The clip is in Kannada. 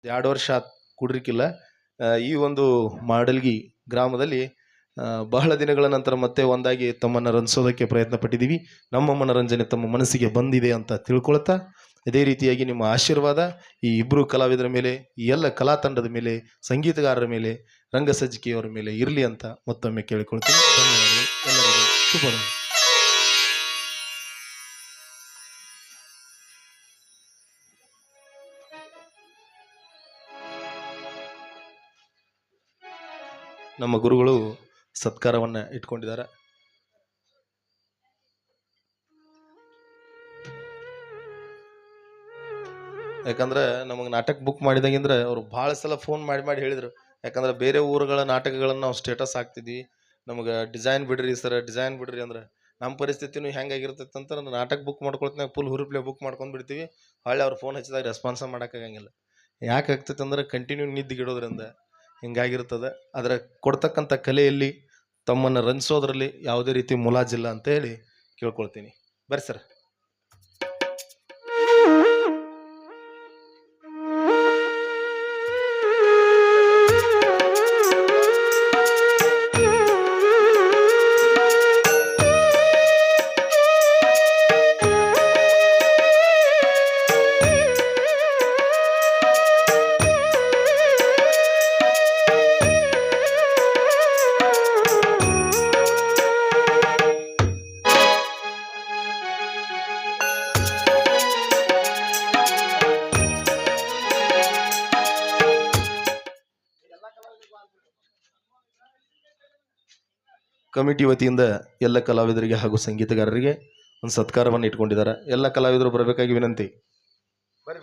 2 ವರ್ಷ ಕುಡ್ರಿಕಿಲ್ಲ. ಈ ಒಂದು ಮಾಡಲ್ಗಿ ಗ್ರಾಮದಲ್ಲಿ ಬಹಳ ದಿನಗಳ ನಂತರ ಮತ್ತೆ ಒಂದಾಗಿ ತಮ್ಮನ್ನ ರಂಜಿಸೋದಕ್ಕೆ ಪ್ರಯತ್ನ ಪಟ್ಟಿದ್ದೀವಿ. ನಮ್ಮ ಮನರಂಜನೆ ತಮ್ಮ ಮನಸ್ಸಿಗೆ ಬಂದಿದೆ ಅಂತ ತಿಳ್ಕೊಳ್ತಾ, ಇದೇ ರೀತಿಯಾಗಿ ನಿಮ್ಮ ಆಶೀರ್ವಾದ ಈ ಇಬ್ಬರು ಕಲಾವಿದರ ಮೇಲೆ, ಈ ಎಲ್ಲ ಕಲಾ ತಂಡದ ಮೇಲೆ, ಸಂಗೀತಗಾರರ ಮೇಲೆ, ರಂಗ ಸಜ್ಜಿಕೆಯವರ ಮೇಲೆ ಇರಲಿ ಅಂತ ಮತ್ತೊಮ್ಮೆ ಕೇಳಿಕೊಳ್ತೀನಿ. ಧನ್ಯವಾದಗಳು. ಎಲ್ಲರಿಗೂ ಶುಭ. ನಮ್ಮ ಗುರುಗಳು ಸತ್ಕಾರವನ್ನ ಇಟ್ಕೊಂಡಿದ್ದಾರೆ. ಯಾಕಂದ್ರೆ ನಮಗೆ ನಾಟಕ ಬುಕ್ ಮಾಡಿದಾಗಿಂದ್ರೆ ಅವ್ರು ಭಾಳ ಸಲ ಫೋನ್ ಮಾಡಿ ಹೇಳಿದ್ರು. ಯಾಕಂದ್ರೆ ಬೇರೆ ಊರುಗಳ ನಾಟಕಗಳನ್ನ ನಾವು ಸ್ಟೇಟಸ್ ಹಾಕ್ತಿದ್ವಿ. ನಮಗೆ ಡಿಸೈನ್ ಬಿಡ್ರಿ ಸರ್, ಡಿಸೈನ್ ಬಿಡ್ರಿ ಅಂದ್ರೆ ನಮ್ಮ ಪರಿಸ್ಥಿತಿನೂ ಹೆಂಗಾಗಿರ್ತೈತೆ ಅಂತ ನಾಟಕ ಬುಕ್ ಮಾಡ್ಕೊಳ್ತೀನಿ, ಫುಲ್ ಹುರುಪ್ಲೆ ಬುಕ್ ಮಾಡ್ಕೊಂಡು ಬಿಡ್ತೀವಿ. ಹೊಳ್ಳಿ ಅವ್ರು ಫೋನ್ ಹಚ್ಚಿದಾಗ ರೆಸ್ಪಾನ್ಸ ಮಾಡೋಕ್ಕಾಗಂಗಿಲ್ಲ. ಯಾಕೆ ಆಗ್ತೈತೆ ಅಂದ್ರೆ ಕಂಟಿನ್ಯೂ ನಿದ್ದಿಗಿಡೋದ್ರಿಂದ ಹಿಂಗಾಗಿರ್ತದೆ. ಆದರೆ ಕೊಡ್ತಕ್ಕಂಥ ಕಲೆಯಲ್ಲಿ ತಮ್ಮನ್ನು ರಂಜಿಸೋದ್ರಲ್ಲಿ ಯಾವುದೇ ರೀತಿ ಮುಲಾಜಿಲ್ಲ ಅಂತ ಹೇಳಿ ಕೇಳ್ಕೊಳ್ತೀನಿ. ಬರ್ರಿ ಸರ್. ಕಮಿಟಿ ವತಿಯಿಂದ ಎಲ್ಲ ಕಲಾವಿದರಿಗೆ ಹಾಗೂ ಸಂಗೀತಗಾರರಿಗೆ ಒಂದು ಸತ್ಕಾರವನ್ನು ಇಟ್ಕೊಂಡಿದ್ದಾರೆ. ಎಲ್ಲ ಕಲಾವಿದರು ಬರಬೇಕಾಗಿ ವಿನಂತಿ. ಬರ್ರಿ